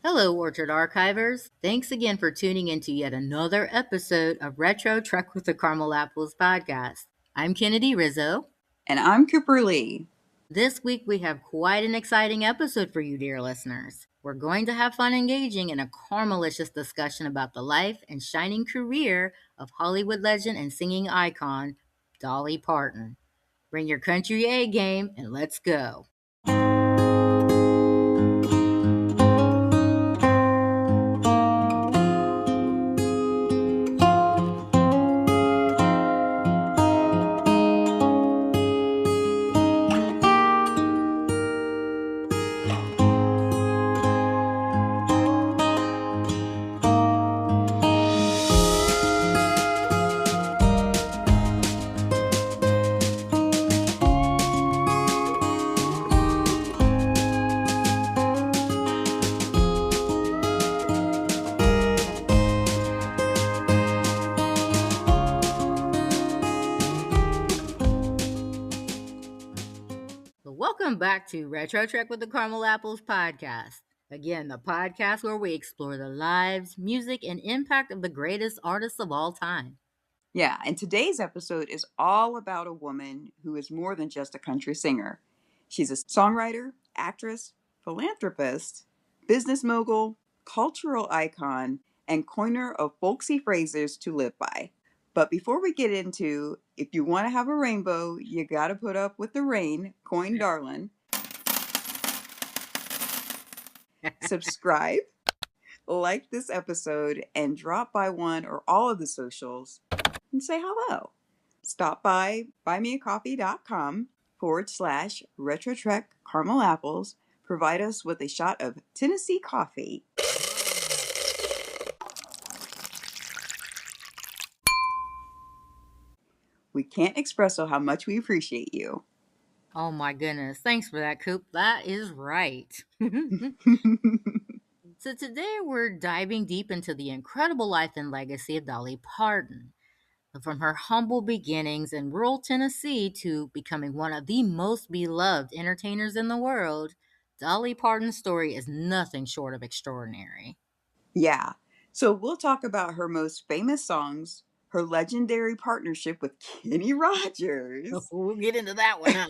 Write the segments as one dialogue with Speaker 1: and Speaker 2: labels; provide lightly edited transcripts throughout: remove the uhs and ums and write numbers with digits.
Speaker 1: Hello, Orchard Archivers. Thanks again for tuning in to yet another episode of Retro Trek with the Caramel Apples podcast. I'm Kennedy Rizzo.
Speaker 2: And I'm Cooper Lee.
Speaker 1: This week we have quite an exciting episode for you, dear listeners. We're going to have fun engaging in a caramelicious discussion about the life and shining career of Hollywood legend and singing icon, Dolly Parton. Bring your country A game and let's go. Welcome back to Retro Trek with the Caramel Apples podcast. Again, the podcast where we explore the lives, music, and impact of the greatest artists of all time.
Speaker 2: Yeah, and today's episode is all about a woman who is more than just a country singer. She's a songwriter, actress, philanthropist, business mogul, cultural icon, and coiner of folksy phrases to live by. But before we get into if you want to have a rainbow, you got to put up with the rain, coin darling. Subscribe, like this episode, and drop by one or all of the socials and say hello. Stop by buymeacoffee.com/RetroTrek Caramel Apples. Provide us with a shot of Tennessee coffee. We can't express how much we appreciate you.
Speaker 1: Oh my goodness. Thanks for that, Coop. That is right. So today we're diving deep into the incredible life and legacy of Dolly Parton. From her humble beginnings in rural Tennessee to becoming one of the most beloved entertainers in the world, Dolly Parton's story is nothing short of extraordinary.
Speaker 2: Yeah. So we'll talk about her most famous songs, her legendary partnership with Kenny Rogers.
Speaker 1: We'll get into that one, huh?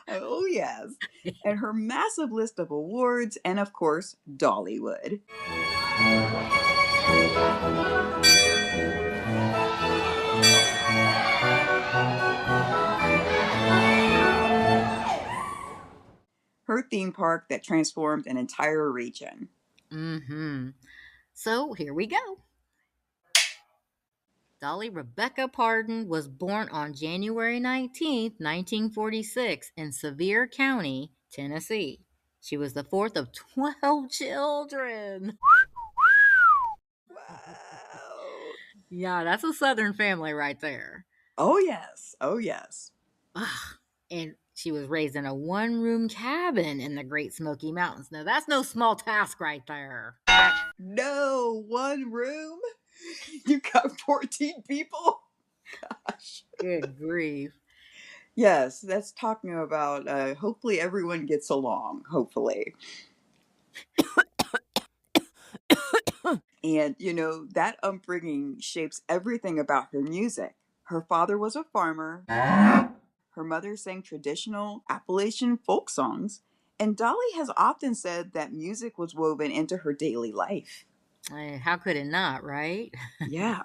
Speaker 2: oh, yes. And her massive list of awards, and of course, Dollywood. Her theme park that transformed an entire region.
Speaker 1: So here we go. Dolly Rebecca Parton was born on January 19th, 1946 in Sevier County, Tennessee. She was the fourth of 12 children.
Speaker 2: Wow.
Speaker 1: Yeah, that's a Southern family right there.
Speaker 2: Oh, yes. Oh, yes.
Speaker 1: And she was raised in a one-room cabin in the Great Smoky Mountains. Now, that's no small task right there.
Speaker 2: No, one room? You got 14 people? Gosh.
Speaker 1: Good grief.
Speaker 2: Yes, that's talking about hopefully everyone gets along, hopefully. And, that upbringing shapes everything about her music. Her father was a farmer. Her mother sang traditional Appalachian folk songs. And Dolly has often said that music was woven into her daily life.
Speaker 1: How could it not, right?
Speaker 2: Yeah.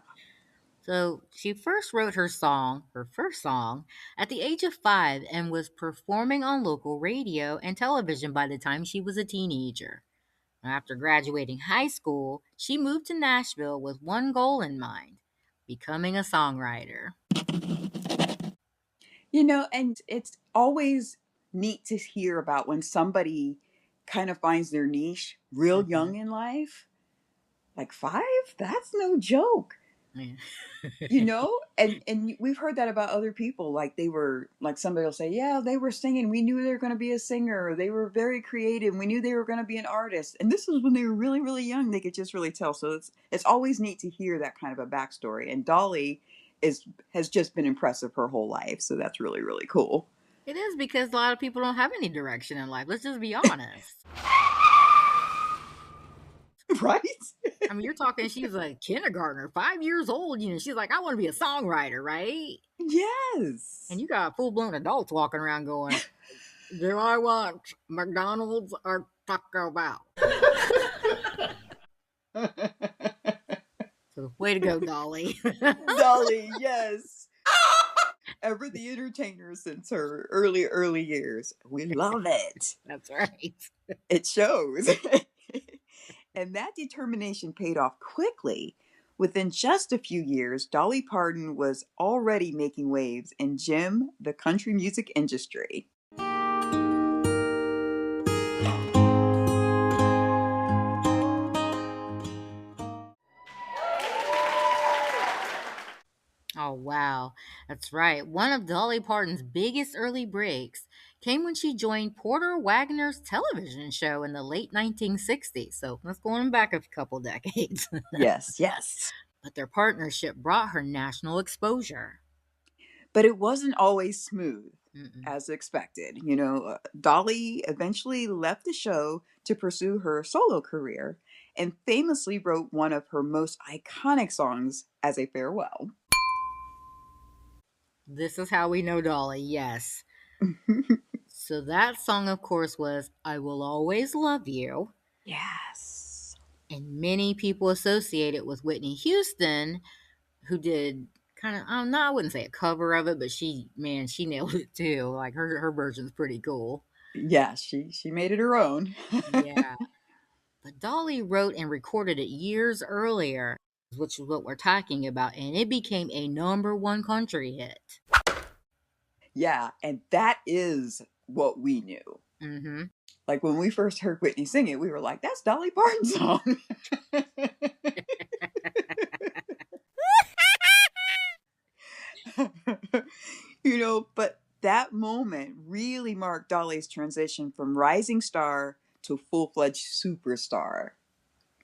Speaker 1: So she first wrote her first song, at the age of 5 and was performing on local radio and television by the time she was a teenager. After graduating high school, she moved to Nashville with one goal in mind: becoming a songwriter.
Speaker 2: And it's always neat to hear about when somebody kind of finds their niche real young in life. Like 5? That's no joke.
Speaker 1: Yeah.
Speaker 2: And we've heard that about other people. Like they were, like somebody will say, yeah, they were singing. We knew they were going to be a singer. They were very creative. We knew they were going to be an artist. And this was when they were really, really young. They could just really tell. So it's always neat to hear that kind of a backstory. And Dolly has just been impressive her whole life. So that's really, really cool.
Speaker 1: It is, because a lot of people don't have any direction in life. Let's just be honest.
Speaker 2: Right?
Speaker 1: I mean, you're talking, she was a kindergartner, 5 years old. She's like, I want to be a songwriter, right? And
Speaker 2: Yes.
Speaker 1: you got full blown adults walking around going, do I want McDonald's or Taco Bell? So, way to go, Dolly.
Speaker 2: Dolly, yes. Ever the entertainer since her early years. We love it.
Speaker 1: That's right.
Speaker 2: It shows. And that determination paid off quickly. Within just a few years, Dolly Parton was already making waves in the country music industry.
Speaker 1: Oh, wow. That's right. One of Dolly Parton's biggest early breaks came when she joined Porter Wagner's television show in the late 1960s. So let's go on back a couple decades.
Speaker 2: Yes, yes.
Speaker 1: But their partnership brought her national exposure.
Speaker 2: But it wasn't always smooth,
Speaker 1: Mm-mm.
Speaker 2: as expected. Dolly eventually left the show to pursue her solo career and famously wrote one of her most iconic songs as a farewell.
Speaker 1: This is how we know Dolly, yes. So that song, of course, was I Will Always Love You.
Speaker 2: Yes.
Speaker 1: And many people associate it with Whitney Houston, who did kind of, I wouldn't say a cover of it, but she nailed it too. Like her version's pretty cool.
Speaker 2: Yeah, she made it her own.
Speaker 1: Yeah. But Dolly wrote and recorded it years earlier, which is what we're talking about, and it became a #1 country hit.
Speaker 2: Yeah, and that is what we knew.
Speaker 1: Mm-hmm.
Speaker 2: Like when we first heard Whitney sing it, we were like, that's Dolly Parton's song. But that moment really marked Dolly's transition from rising star to full-fledged superstar.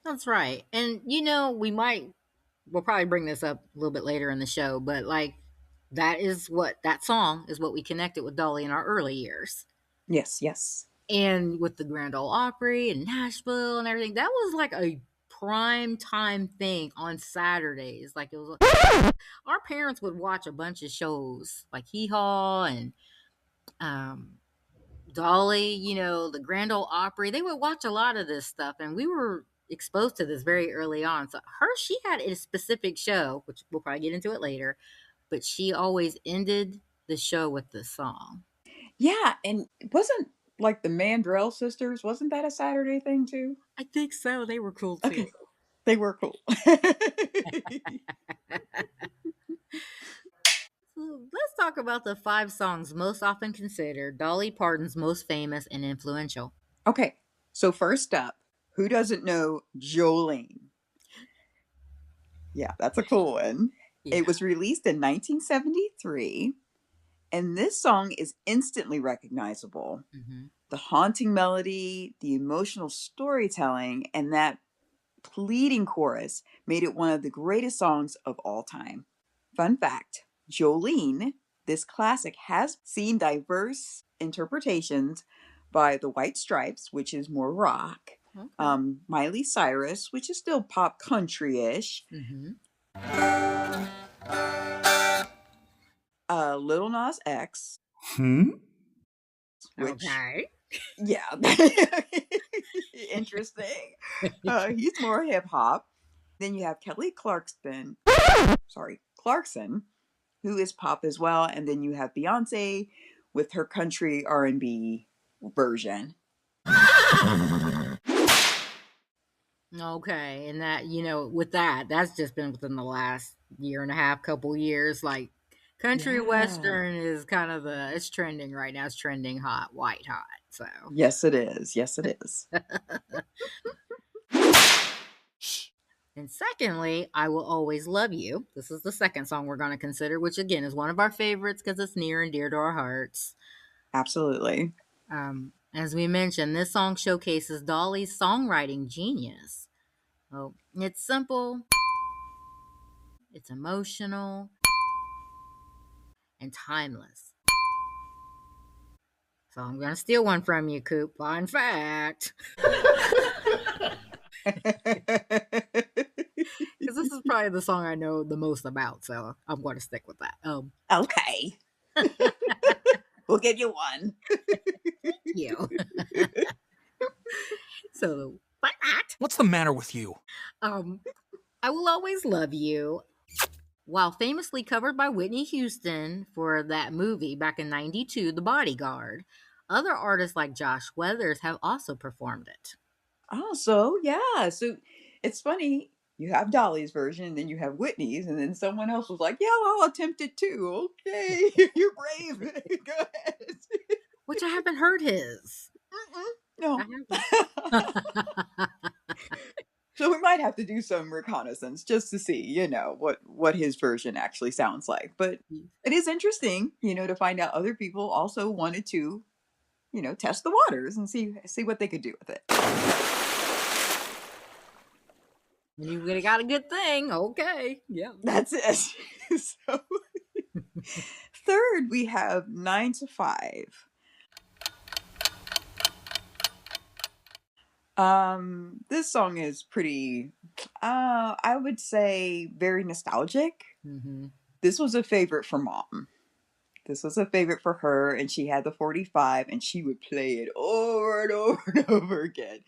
Speaker 1: That's right. And we'll probably bring this up a little bit later in the show, but like that song is what we connected with Dolly in our early years.
Speaker 2: Yes, yes.
Speaker 1: And with the Grand Ole Opry and Nashville and everything, that was like a prime time thing on Saturdays. Like it was, our parents would watch a bunch of shows like Hee Haw and Dolly, the Grand Ole Opry. They would watch a lot of this stuff, and we were exposed to this very early on. So she had a specific show, which we'll probably get into it later, but she always ended the show with this song.
Speaker 2: Yeah, and it wasn't like the Mandrell sisters. Wasn't that a Saturday thing too?
Speaker 1: I think so. They were cool too.
Speaker 2: Okay, they were cool.
Speaker 1: So let's talk about the 5 songs most often considered Dolly Parton's most famous and influential.
Speaker 2: Okay, so first up, who doesn't know Jolene? Yeah, that's a cool one.
Speaker 1: Yeah.
Speaker 2: It was released in 1973, and this song is instantly recognizable.
Speaker 1: Mm-hmm.
Speaker 2: The haunting melody, the emotional storytelling, and that pleading chorus made it one of the greatest songs of all time. Fun fact, Jolene, this classic, has seen diverse interpretations by the White Stripes, which is more rock,
Speaker 1: Okay.
Speaker 2: Miley Cyrus, which is still pop country-ish,
Speaker 1: Mm-hmm.
Speaker 2: Lil Nas X, which,
Speaker 1: Okay.
Speaker 2: yeah, interesting. He's more hip-hop. Then you have Kelly Clarkson, who is pop as well, and then you have Beyonce with her country R&B version.
Speaker 1: Okay, and that with that's just been within the last year and a half, couple years. Like country
Speaker 2: Yeah.
Speaker 1: western is kind of it's trending right now. It's trending hot, white hot. So
Speaker 2: Yes, it is. Yes, it is.
Speaker 1: and secondly, I Will Always Love You. This is the second song we're going to consider, which again is one of our favorites because it's near and dear to our hearts.
Speaker 2: Absolutely.
Speaker 1: As we mentioned, this song showcases Dolly's songwriting genius. Oh, it's simple, it's emotional, and timeless. So I'm going to steal one from you, Coop. Fun fact. probably the song I know the most about, so I'm going to stick with that.
Speaker 2: Okay. We'll give you one.
Speaker 1: You. So, why not?
Speaker 3: What's the matter with you?
Speaker 1: Um, I Will Always Love You. While famously covered by Whitney Houston for that movie back in '92, The Bodyguard, other artists like Josh Weathers have also performed it.
Speaker 2: Oh, so yeah. So it's funny. You have Dolly's version, and then you have Whitney's, and then someone else was like, "Yeah, I'll attempt it too." Okay, you're brave. Go ahead.
Speaker 1: Which I haven't heard his.
Speaker 2: No.
Speaker 1: I haven't.
Speaker 2: So we might have to do some reconnaissance just to see, what his version actually sounds like. But it is interesting, to find out other people also wanted to, test the waters and see what they could do with it.
Speaker 1: You would have got a good thing. Okay. Yeah.
Speaker 2: That's it. So third, we have 9 to 5. This song is pretty, I would say, very nostalgic.
Speaker 1: Mm-hmm.
Speaker 2: This was a favorite for Mom. This was a favorite for her, and she had the 45, and she would play it over and over and over again.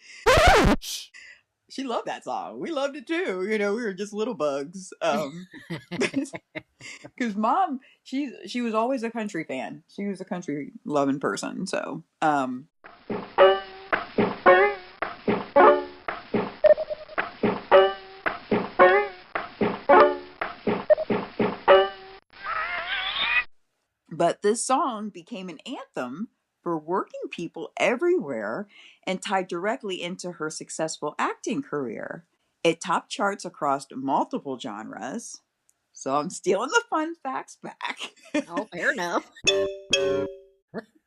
Speaker 2: She loved that song. We loved it too. We were just little bugs. Because Mom, she was always a country fan. She was a country loving person. So, but this song became an anthem for working people everywhere and tied directly into her successful acting career. It topped charts across multiple genres. So I'm stealing the fun facts back.
Speaker 1: Oh, fair enough.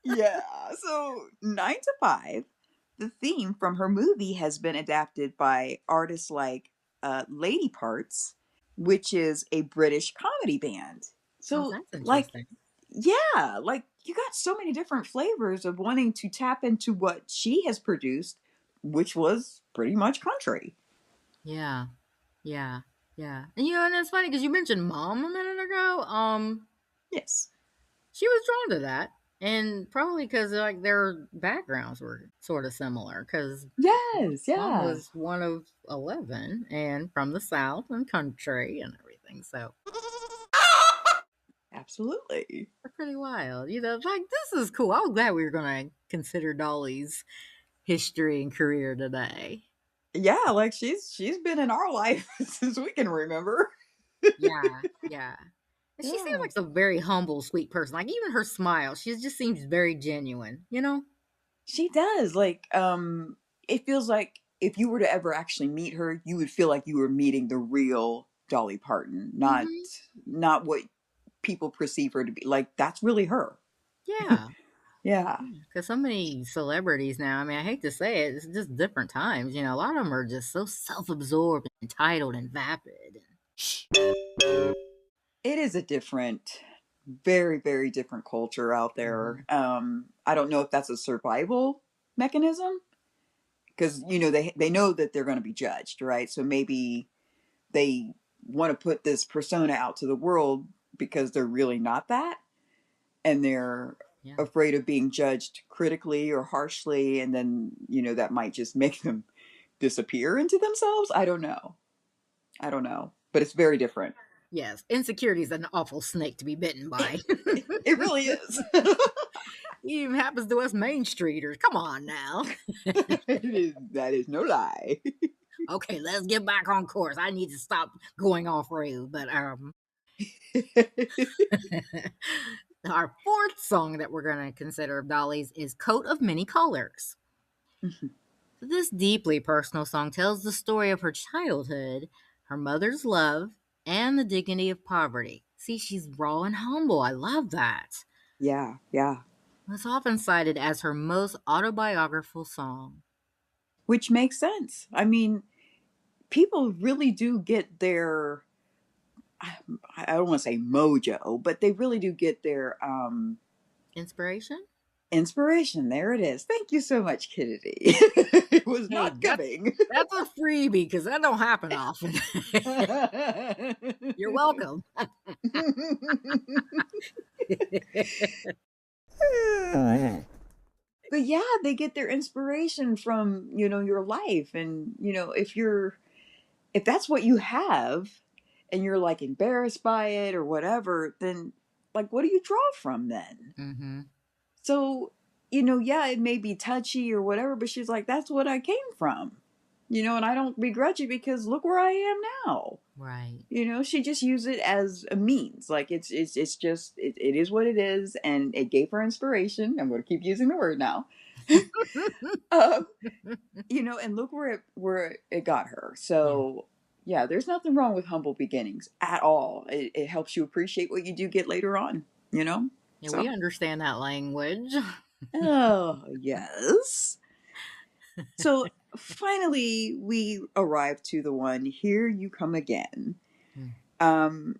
Speaker 2: Yeah, so 9 to 5, the theme from her movie has been adapted by artists like Lady Parts, which is a British comedy band.
Speaker 1: Oh,
Speaker 2: So,
Speaker 1: that's
Speaker 2: like,
Speaker 1: interesting.
Speaker 2: yeah, like you got so many different flavors of wanting to tap into what she has produced, which was pretty much country.
Speaker 1: Yeah. Yeah. Yeah. And it's funny because you mentioned Mom a minute ago.
Speaker 2: Yes.
Speaker 1: She was drawn to that. And probably because like their backgrounds were sort of similar. Because
Speaker 2: Yes,
Speaker 1: Mom
Speaker 2: yeah.
Speaker 1: was one of 11 and from the South and country and everything. So
Speaker 2: Absolutely.
Speaker 1: they're pretty wild. Like this is cool. I was glad we were going to consider Dolly's history and career today.
Speaker 2: Yeah, like she's been in our life since we can remember.
Speaker 1: Yeah, yeah. And she seems
Speaker 2: Yeah.
Speaker 1: like a very humble, sweet person. Like even her smile, she just seems very genuine.
Speaker 2: She does. Like, it feels like if you were to ever actually meet her, you would feel like you were meeting the real Dolly Parton, not
Speaker 1: Hmm.
Speaker 2: not what people perceive her to be. Like, that's really her.
Speaker 1: Yeah,
Speaker 2: Yeah.
Speaker 1: because so many celebrities now. I mean, I hate to say it, it's just different times. A lot of them are just so self-absorbed, entitled, and vapid.
Speaker 2: It is a different, very, very different culture out
Speaker 1: Hmm.
Speaker 2: there. I don't know if that's a survival mechanism because they know that they're going to be judged, right? So maybe they want to put this persona out to the world because they're really not that, and they're
Speaker 1: Yeah.
Speaker 2: afraid of being judged critically or harshly, and then that might just make them disappear into themselves. I don't know, but it's very different.
Speaker 1: Yes, insecurity is an awful snake to be bitten by.
Speaker 2: It really is.
Speaker 1: It even happens to us Main Streeters. Come on now.
Speaker 2: That is no lie.
Speaker 1: Okay, let's get back on course. I need to stop going off road. But our fourth song that we're going to consider of Dolly's is Coat of Many Colors. This deeply personal song tells the story of her childhood, her mother's love, and the dignity of poverty. See, she's raw and humble. I love that.
Speaker 2: Yeah, yeah.
Speaker 1: It's often cited as her most autobiographical song.
Speaker 2: Which makes sense. I mean, people really do get their, I don't want to say mojo, but they really do get their
Speaker 1: Inspiration?
Speaker 2: Inspiration. There it is. Thank you so much, Kennedy. It was
Speaker 1: Hey,
Speaker 2: not coming.
Speaker 1: that's a freebie because that don't happen often. You're welcome.
Speaker 2: But yeah, they get their inspiration from, your life. And, if that's what you have and you're like embarrassed by it or whatever, then like, what do you draw from then?
Speaker 1: Mm-hmm.
Speaker 2: So, yeah, it may be touchy or whatever, but she's like, that's what I came from, and I don't begrudge it because look where I am now.
Speaker 1: Right.
Speaker 2: She just used it as a means. Like it's just it is what it is, and it gave her inspiration. I'm going to keep using the word now. um, and look where it got her.
Speaker 1: Yeah.
Speaker 2: So yeah, there's nothing wrong with humble beginnings at all. It helps you appreciate what you do get later on.
Speaker 1: Yeah, we
Speaker 2: So
Speaker 1: understand that language.
Speaker 2: oh yes. So finally, we arrive to the one "Here You Come Again."
Speaker 1: Mm.
Speaker 2: Um,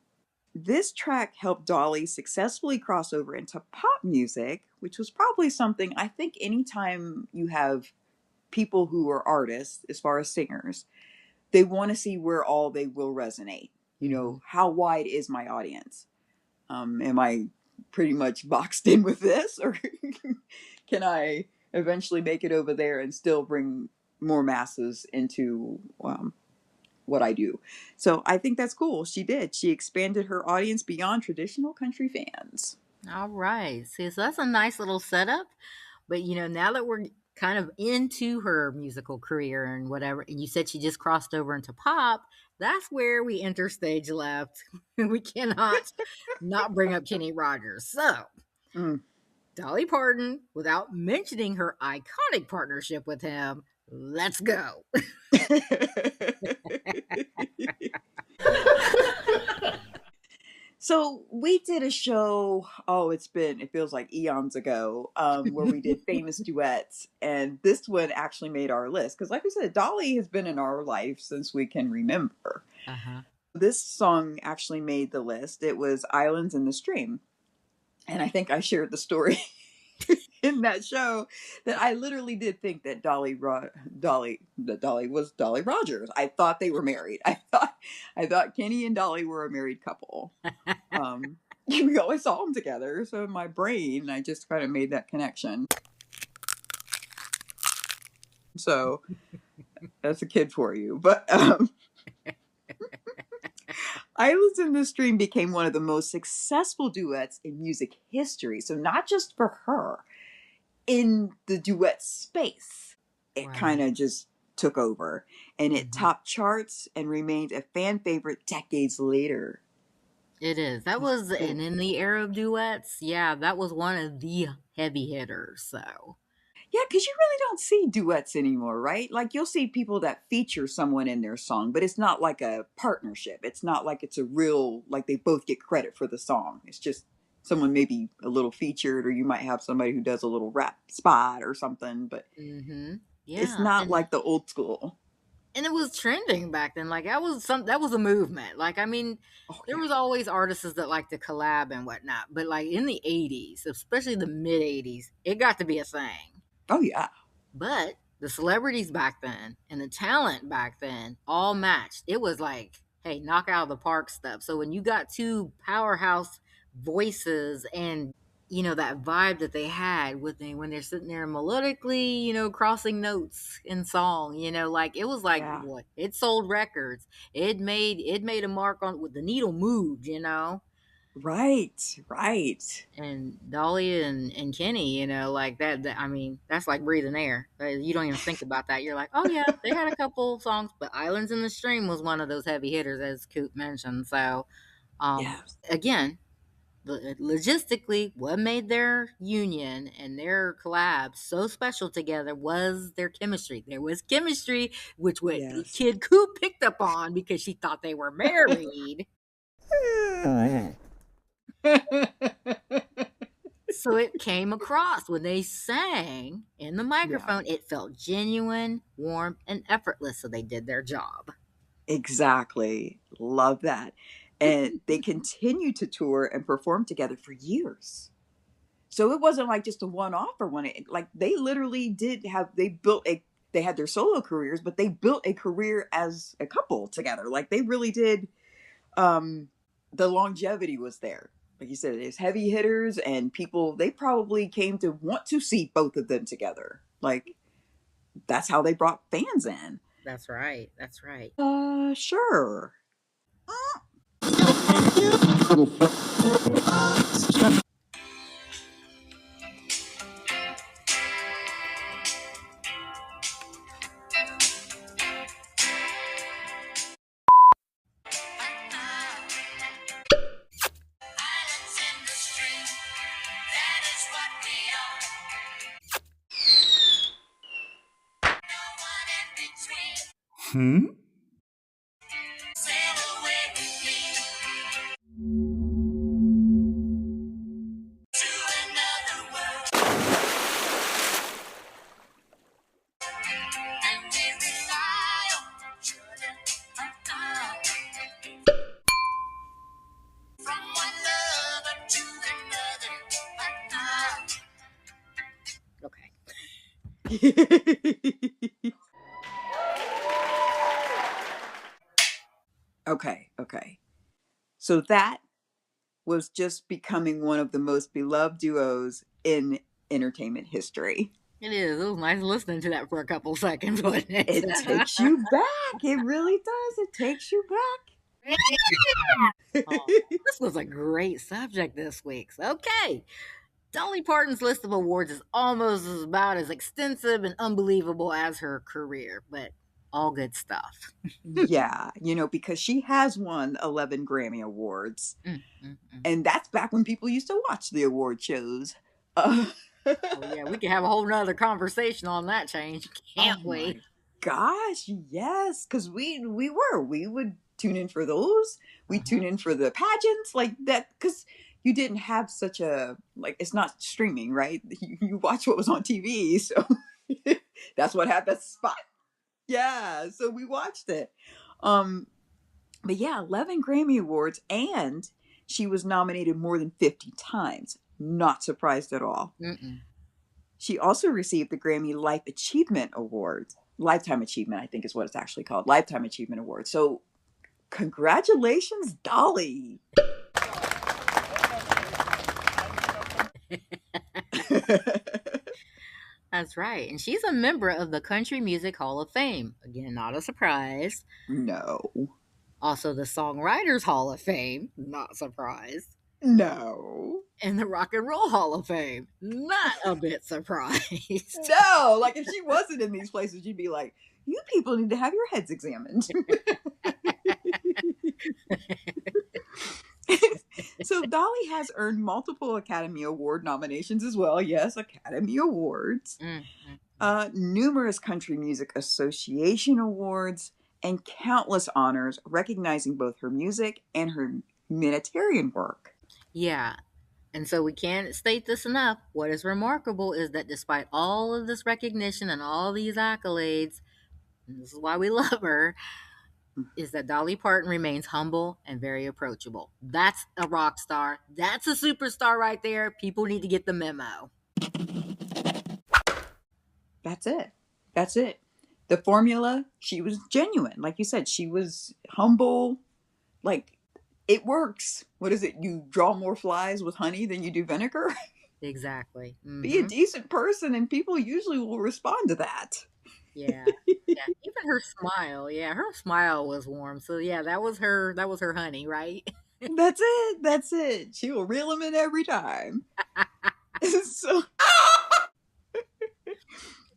Speaker 2: This track helped Dolly successfully cross over into pop music, which was probably something I think anytime you have people who are artists, as far as singers, they want to see where all they will resonate.
Speaker 1: Mm-hmm.
Speaker 2: How wide is my audience? Am I pretty much boxed in with this, or can I eventually make it over there and still bring more masses into what I do? So I think that's cool. She did. She expanded her audience beyond traditional country fans.
Speaker 1: All right. See, so that's a nice little setup. But now that we're kind of into her musical career and whatever, and you said she just crossed over into pop, that's where we enter stage left. We cannot not bring up Kenny Rogers. So,
Speaker 2: Mm.
Speaker 1: Dolly Parton, without mentioning her iconic partnership with him, let's go.
Speaker 2: So we did a show, it feels like eons ago, where we did famous duets. And this one actually made our list. Because, like I said, Dolly has been in our life since we can remember.
Speaker 1: Uh-huh.
Speaker 2: This song actually made the list. It was Islands in the Stream. And I think I shared the story in that show that I literally did think that Dolly was Dolly Rogers. I thought they were married. I thought Kenny and Dolly were a married couple. We always saw them together, so in my brain, I just kind of made that connection. So that's a kid for you, but Islands in the Stream became one of the most successful duets in music history. So not just for her, in the duet space, it kind
Speaker 1: Right.
Speaker 2: of just took over, and it
Speaker 1: Mhm.
Speaker 2: topped charts and remained a fan favorite decades later.
Speaker 1: It is. That
Speaker 2: It's
Speaker 1: was,
Speaker 2: cool.
Speaker 1: and in the era of duets, yeah, that was one of the heavy hitters. So,
Speaker 2: Yeah, because you really don't see duets anymore, right? Like you'll see people that feature someone in their song, but it's not like a partnership. It's not like it's a real, like they both get credit for the song. It's just someone maybe a little featured, or you might have somebody who does a little rap spot or something, but
Speaker 1: hmm
Speaker 2: it's
Speaker 1: yeah,
Speaker 2: not
Speaker 1: and
Speaker 2: like the old school.
Speaker 1: it was trending back then. Like that was a movement. Like I mean,
Speaker 2: Oh,
Speaker 1: there
Speaker 2: yeah.
Speaker 1: was always artists that like to collab and whatnot, but like in the '80s, especially the mid '80s, it got to be a thing.
Speaker 2: Oh, yeah.
Speaker 1: But the celebrities back then and the talent back then all matched. It was like, hey, knock out of the park stuff. So when you got two powerhouse voices and that vibe that they had with them when they're sitting there melodically, crossing notes in song, like it was like
Speaker 2: Yeah.
Speaker 1: what it sold records. It made a mark on with the needle moved.
Speaker 2: Right. Right.
Speaker 1: And Dolly and Kenny, like that. I mean, that's like breathing air. You don't even think about that. You're like, oh yeah, they had a couple songs, but "Islands in the Stream" was one of those heavy hitters, as Coop mentioned. So,
Speaker 2: Yes.
Speaker 1: again, logistically, what made their union and their collab so special together was their chemistry. There was chemistry, which what
Speaker 2: Yes.
Speaker 1: Kid Coop picked up on because she thought they were married. So it came across when they sang in the
Speaker 2: Yeah.
Speaker 1: microphone, it felt genuine, warm, and effortless. So they did their job.
Speaker 2: Exactly. Love that. And they continue to tour and perform together for years. So it wasn't like just a one off or one. Like they literally did have, they built a, they had their solo careers, but they built a career as a couple together. Like they really did. Um, the longevity was there. Like you said, there's heavy hitters and people, they probably came to want to see both of them together. Like that's how they brought fans in.
Speaker 1: That's right. That's right.
Speaker 2: Sure. Hmm?
Speaker 1: Okay.
Speaker 2: Okay, okay. So that was just becoming one of the most beloved duos in entertainment history.
Speaker 1: It is. It was nice listening to that for a couple seconds, wasn't it?
Speaker 2: It takes you back. It really does. It takes you back.
Speaker 1: Oh, this was a great subject this week. Okay. Dolly Parton's list of awards is almost about as extensive and unbelievable as her career, but all good stuff.
Speaker 2: Yeah, because she has won 11 Grammy Awards.
Speaker 1: Mm, mm, mm.
Speaker 2: And that's back when people used to watch the award shows. Uh,
Speaker 1: Oh, yeah, we could have a whole nother conversation on that change,
Speaker 2: oh
Speaker 1: can't
Speaker 2: my
Speaker 1: we?
Speaker 2: gosh, yes, because we would tune in for those. We tune
Speaker 1: Uh-huh.
Speaker 2: in for the pageants like that because you didn't have such a like it's not streaming, right? You watch what was on TV, so that's what had that spot. Yeah, so we watched it. Um, but yeah, 11 Grammy Awards, and she was nominated more than 50 times. Not surprised at all.
Speaker 1: Mm-mm.
Speaker 2: She also received the Grammy Life Achievement Award. Lifetime Achievement, I think is what it's actually called. Lifetime Achievement Award. So, congratulations, Dolly.
Speaker 1: That's right. And she's a member of the Country Music Hall of Fame. Again, not a surprise.
Speaker 2: No.
Speaker 1: Also, the Songwriters Hall of Fame. Not surprised.
Speaker 2: No.
Speaker 1: And the Rock and Roll Hall of Fame. Not a bit surprised.
Speaker 2: No. Like, if she wasn't in these places, you'd be like, you people need to have your heads examined. So Dolly has earned multiple Academy Award nominations as well. Yes, Academy Awards. Numerous Country Music Association awards, and countless honors recognizing both her music and her humanitarian work.
Speaker 1: Yeah. And so we can't state this enough. What is remarkable is that despite all of this recognition and all these accolades, and this is why we love her, is that Dolly Parton remains humble and very approachable. That's a rock star. That's a superstar right there. People need to get the memo.
Speaker 2: That's it. That's it. The formula, she was genuine. Like you said, she was humble. Like, it works. What is it? You draw more flies with honey than you do vinegar?
Speaker 1: Exactly.
Speaker 2: Be a
Speaker 1: Mm-hmm.
Speaker 2: decent person, and people usually will respond to that.
Speaker 1: Yeah. Yeah. Even her smile. Yeah, her smile was warm. So yeah, that was her. That was her honey, right?
Speaker 2: That's it. That's it. She will reel them in every time. So,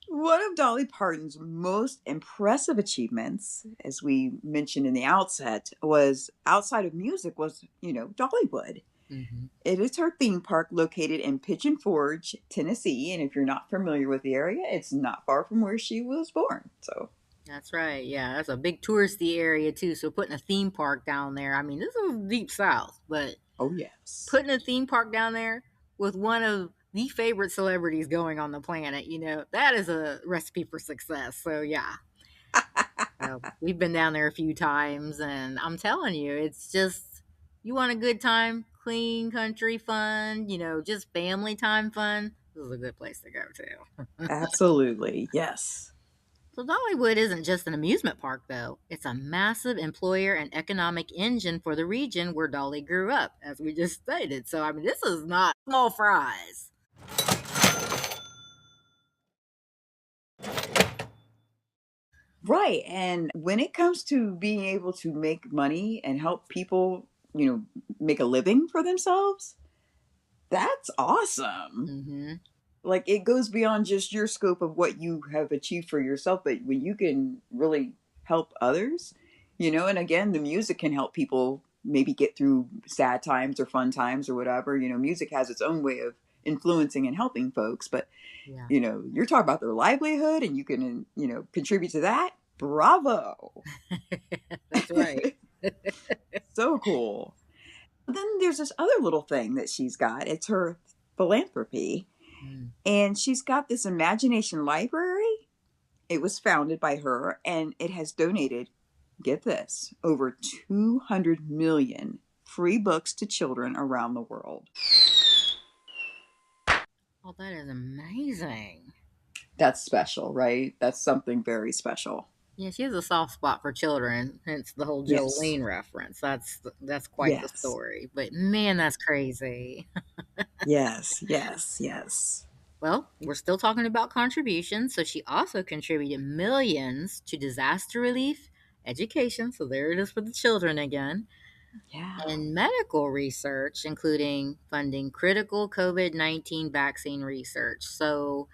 Speaker 2: one of Dolly Parton's most impressive achievements, as we mentioned in the outset, was outside of music was, Dollywood.
Speaker 1: Mm-hmm.
Speaker 2: It is her theme park located in Pigeon Forge, Tennessee. And if you're not familiar with the area, it's not far from where she was born. So,
Speaker 1: That's right. Yeah, that's a big touristy area too. So putting a theme park down there. I mean, this is deep south, but
Speaker 2: oh, yes.
Speaker 1: putting a theme park down there with one of the favorite celebrities going on the planet, that is a recipe for success. So yeah, we've been down there a few times, and I'm telling you, it's just you want a good time. clean country fun, just family time fun, this is a good place to go to.
Speaker 2: Absolutely. Yes.
Speaker 1: So Dollywood isn't just an amusement park, though. It's a massive employer and economic engine for the region where Dolly grew up, as we just stated. So, I mean, this is not small fries.
Speaker 2: Right. And when it comes to being able to make money and help people, make a living for themselves, that's awesome.
Speaker 1: Mm-hmm.
Speaker 2: Like it goes beyond just your scope of what you have achieved for yourself, but when you can really help others, and again, the music can help people maybe get through sad times or fun times or whatever. Music has its own way of influencing and helping folks, but
Speaker 1: Yeah.
Speaker 2: you're talking about their livelihood and you can, contribute to that. Bravo.
Speaker 1: That's right.
Speaker 2: So cool. Then there's this other little thing that she's got. It's her philanthropy.
Speaker 1: Mm.
Speaker 2: And she's got this imagination library. It was founded by her and it has donated, get this, over 200 million free books to children around the world.
Speaker 1: Oh, that is amazing.
Speaker 2: That's special, right? That's something very special.
Speaker 1: Yeah, she has a soft spot for children, hence the whole
Speaker 2: Yes.
Speaker 1: Jolene reference. That's quite the
Speaker 2: Yes.
Speaker 1: story. But man, that's crazy.
Speaker 2: Yes. Yes. Yes.
Speaker 1: Well, we're still talking about contributions. So she also contributed millions to disaster relief, education. So there it is for the children again,
Speaker 2: Yeah.
Speaker 1: and medical research, including funding critical COVID-19 vaccine research. So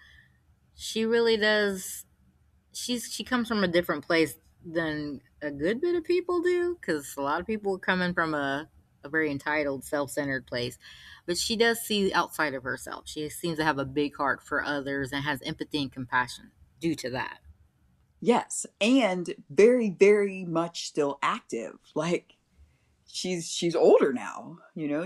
Speaker 1: she really does. She comes from a different place than a good bit of people do, because a lot of people are coming from a very entitled, self-centered place, but she does see outside of herself. She seems to have a big heart for others and has empathy and compassion due to that.
Speaker 2: Yes. And very, very much still active. Like she's older now,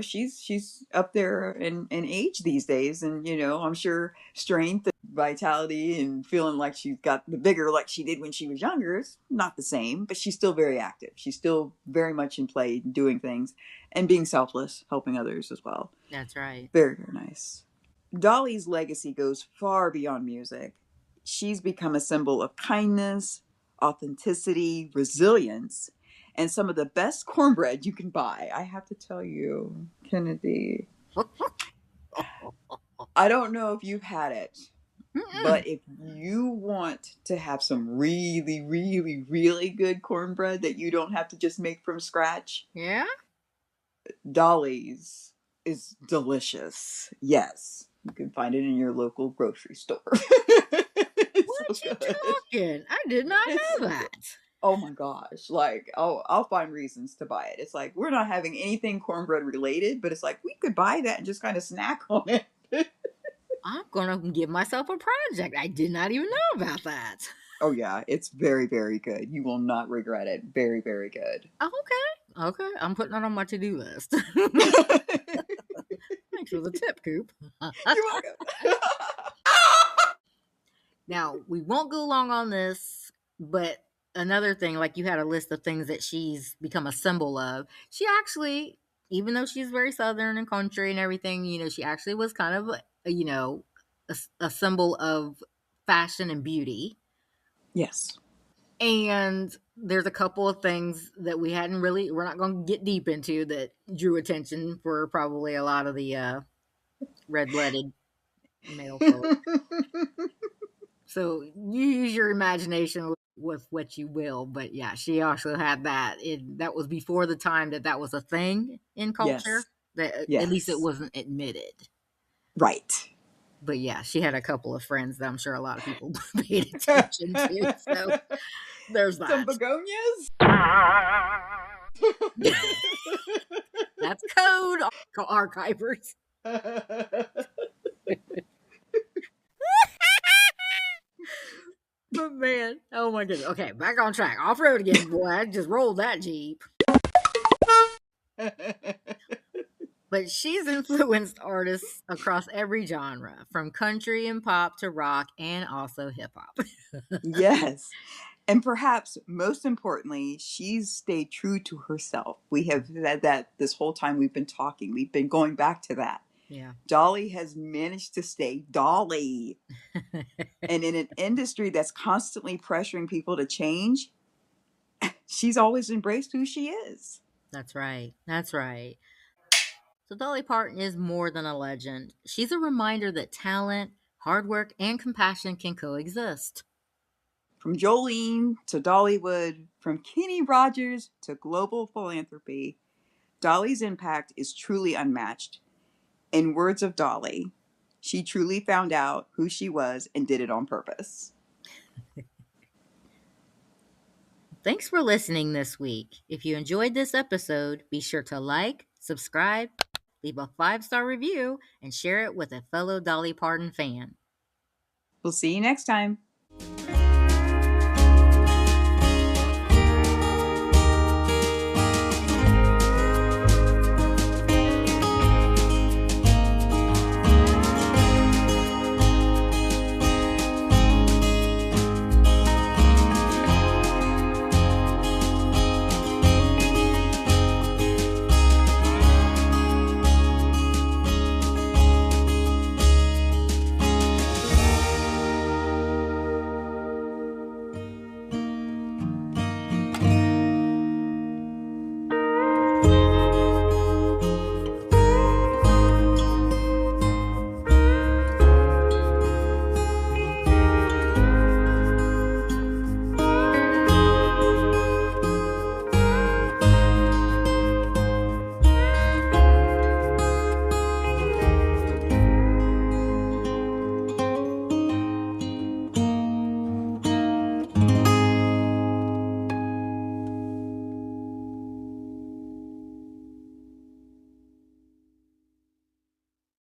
Speaker 2: she's up there in age these days, and I'm sure strength and vitality and feeling like she's got the vigor like she did when she was younger is not the same, but she's still very active. She's still very much in play, doing things and being selfless, helping others as well.
Speaker 1: That's right.
Speaker 2: Very, very nice. Dolly's legacy goes far beyond music. She's become a symbol of kindness, authenticity, resilience, and some of the best cornbread you can buy. I have to tell you, Kennedy, I don't know if you've had it,
Speaker 1: Mm-mm.
Speaker 2: but if you want to have some really, really, really good cornbread that you don't have to just make from scratch,
Speaker 1: Yeah?
Speaker 2: Dolly's is delicious. Yes. You can find it in your local grocery store. It's so
Speaker 1: What you
Speaker 2: good.
Speaker 1: talking? I did not
Speaker 2: It's
Speaker 1: know
Speaker 2: so good.
Speaker 1: that.
Speaker 2: Oh my gosh. Like, I'll find reasons to buy it. It's like we're not having anything cornbread related, but it's like we could buy that and just kind of snack on it.
Speaker 1: I'm gonna give myself a project. I did not even know about that.
Speaker 2: Oh yeah, it's very, very good. You will not regret it. Very, very good.
Speaker 1: Oh, okay. Okay. I'm putting that on my to-do list. Thanks for the tip, Coop.
Speaker 2: You're welcome.
Speaker 1: Now, we won't go long on this, but another thing, like you had a list of things that she's become a symbol of. She actually, even though she's very southern and country and everything, she actually was kind of, a symbol of fashion and beauty.
Speaker 2: Yes.
Speaker 1: And there's a couple of things that we're not going to get deep into, that drew attention for probably a lot of the red blooded male folk. So you use your imagination with what you will, but yeah, she also had that. That was before the time that was a thing in
Speaker 2: Yes.
Speaker 1: culture. That at least it
Speaker 2: Yes.
Speaker 1: wasn't admitted.
Speaker 2: Right.
Speaker 1: But yeah, she had a couple of friends that I'm sure a lot of people paid attention to. So there's
Speaker 2: Some
Speaker 1: that.
Speaker 2: begonias.
Speaker 1: That's code, archivers. But man, oh my goodness. Okay, back on track. Off road again, boy. I just rolled that Jeep. But she's influenced artists across every genre, from country and pop to rock and also hip hop.
Speaker 2: Yes. And perhaps most importantly, she's stayed true to herself. We have said that this whole time we've been talking. We've been going back to that.
Speaker 1: Yeah.
Speaker 2: Dolly has managed to stay Dolly. And in an industry that's constantly pressuring people to change, she's always embraced who she is.
Speaker 1: That's right. That's right. So Dolly Parton is more than a legend. She's a reminder that talent, hard work, and compassion can coexist.
Speaker 2: From Jolene to Dollywood, from Kenny Rogers to global philanthropy, Dolly's impact is truly unmatched. In words of Dolly, she truly found out who she was and did it on purpose.
Speaker 1: Thanks for listening this week. If you enjoyed this episode, be sure to like, subscribe, leave a 5-star review, and share it with a fellow Dolly Parton fan.
Speaker 2: We'll see you next time.